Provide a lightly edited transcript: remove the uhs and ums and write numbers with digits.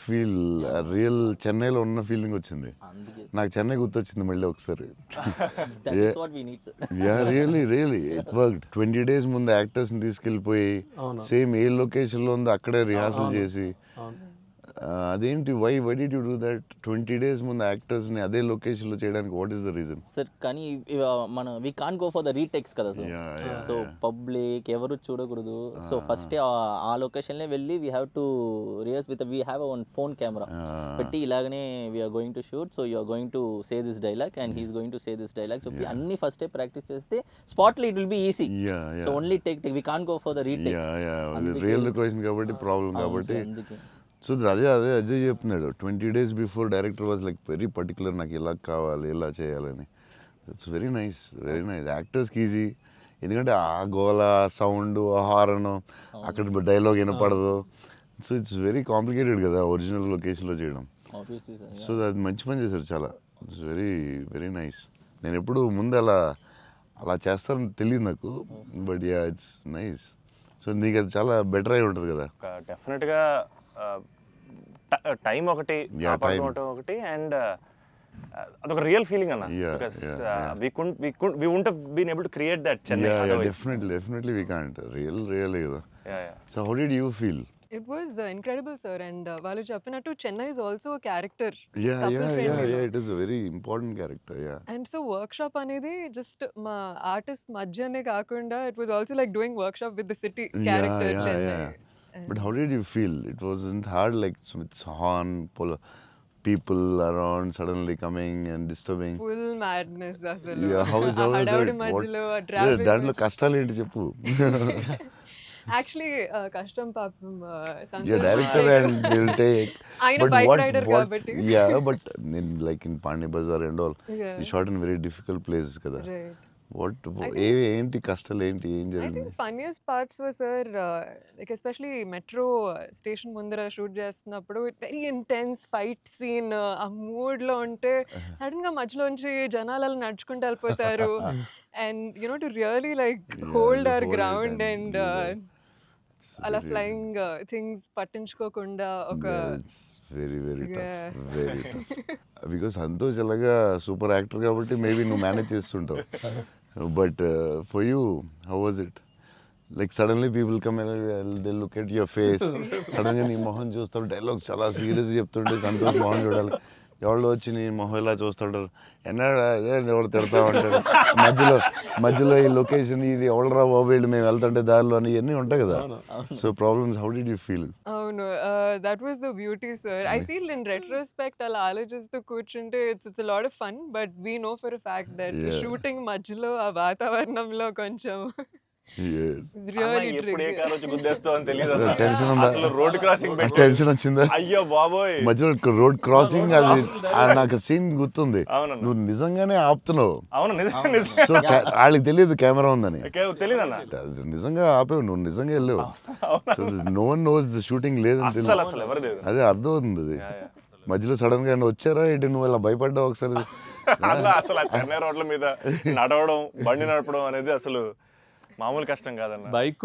Feel real చెన్నైలో ఉన్న feeling వచ్చింది. నాకు చెన్నై గుర్తొచ్చింది మళ్ళీ ఒకసారి. Really it worked. 20 days ముందు యాక్టర్స్ని తీసుకెళ్ళిపోయి సేమ్ ఏ లొకేషన్లో ఉందో అక్కడే రిహార్సల్ చేసి, అదేంటి why did you do that? 20 days ముందు యాక్టర్స్ని అదే లొకేషన్లో చేయడానికి what is the reason? Sir కానీ మన we can't go for the retakes కదా సార్. సో పబ్లిక్ ఎవరు చూడకూడదు. సో ఫస్ట్ ఆ లొకేషన్లే వెళ్ళి we have to rehearse with we have one phone camera పెట్టి ఇలాగనే we are going to shoot, so you are going to say this dialogue and he's going to say this dialogue చెప్పి అన్ని ఫస్టే ప్రాక్టీస్ చేస్తే స్పాట్లో it will be easy. So only take we can't go for the retake. Real location కాబట్టి problem కాబట్టి. So అదే అజయ్ చెప్తున్నాడు 20 days before director was like very particular, నాకు ఇలా కావాలి ఇలా చేయాలని. ఇట్స్ వెరీ నైస్ యాక్టర్స్కి ఈజీ, ఎందుకంటే ఆ గోల సౌండ్ హారన్ అక్కడ డైలాగ్ వినపడదు. సో ఇట్స్ వెరీ కాంప్లికేటెడ్ కదా ఒరిజినల్ లొకేషన్లో చేయడం. సో అది మంచి పని చేశారు చాలా. It's very nice. నేను ఎప్పుడు ముందు అలా చేస్తానని తెలియదు నాకు, but yeah it's nice. So నీకు అది చాలా బెటర్ అయి ఉంటుంది కదా. డెఫినెట్గా టైం ఒకటి ఒకటి అండ్ అదొక రియల్ ఫీలింగ్ అన్న. Because we wouldn't have been able to create that Chennai otherwise. Definitely we can't. Really కదా. So how did you feel? It was incredible, sir, and వాళ్ళు చెప్పినట్టు Chennai is also a character. Yeah, it is a very important character, yeah. And so workshop అనేది just మా artist మధ్యనే కాకుండా it was also like doing workshop with the city character Chennai. But how did you feel? It wasn't hard, like it's horn, people around suddenly coming and disturbing. Full madness అసలు. Yeah, how is హడావుడి మధ్యలో traffic. దాంట్లో కష్టాలు ఏంటి చెప్పు. Actually కష్టం పాపం director and they'll take. ఆయన బైక్ రైడర్ కాబట్టి. Yeah, but like in Pani Bazaar and all, you shot in very difficult places కదా. Right. ఏంటి కష్టాలు ఏంటి, ఏం I జరిగింది? think funniest parts were, sir, like especially metro station ముందర shoot చేస్తున్నప్పుడు వెరీ ఇంటెన్స్ ఫైట్ సీన్, ఆ మూడ్ లో ఉంటే సడన్ గా మధ్యలోంచి జనాలు అలా నడుచుకుంటూ వెళ్ళిపోతారు and you know to really like hold hour ground and అలా ఫ్లయింగ్ థింగ్స్ పట్టించుకోకుండా ఒక వెరీ టఫ్ బికాస్ సంతోష్ ఎలాగా సూపర్ యాక్టర్ కాబట్టి మేబీ నువ్వు మేనేజ్ చేస్తుంటావు. But for you how was it? Like suddenly people come they look at your face, సడన్గా నీ మొహం చూస్తారు, డైలాగ్ చాలా సీరియస్ చెప్తుంటే సంతోష్ మొహం చూడాలి, ఎవరు వచ్చి నీ మొహం ఇలా చూస్తుంటారు, ఎవరు తిడతా ఉంటాడు, మధ్యలో ఈ లొకేషన్ ఇది ఎవడరా బాబు వీళ్ళు మేము వెళ్తుంటే దారిలో అని ఇవన్నీ ఉంటాయి కదా. So problems how did you feel? అవును, that was the beauty, sir. I feel in retrospect అలా ఆలోచిస్తూ కూర్చుంటే it's a lot of fun, but we know for a fact that shooting మధ్యలో ఆ వాతావరణంలో కొంచెం టెన్షన్ వచ్చిందా? అయ్యో బాబోయ్, మధ్యలో రోడ్ క్రాసింగ్ అది నాకు సీన్ గుర్తుంది. నువ్వు నిజంగానే ఆపుతున్నావు. సో వాళ్ళకి తెలియదు కెమెరా ఉందని, నిజంగా ఆపేవు, నువ్వు నిజంగా వెళ్ళావు. So no one knows the shooting లేదని తెలియదు. అదే అర్థం అవుతుంది. అది మధ్యలో సడన్ గా వచ్చారా ఏంటి, నువ్వు ఇలా భయపడ్డావు ఒకసారి. అసలు ఆ చెన్నై రోడ్ల మీద నడవడం, బండి నడపడం అనేది అసలు మామూలు కష్టం కాదన్న. బైక్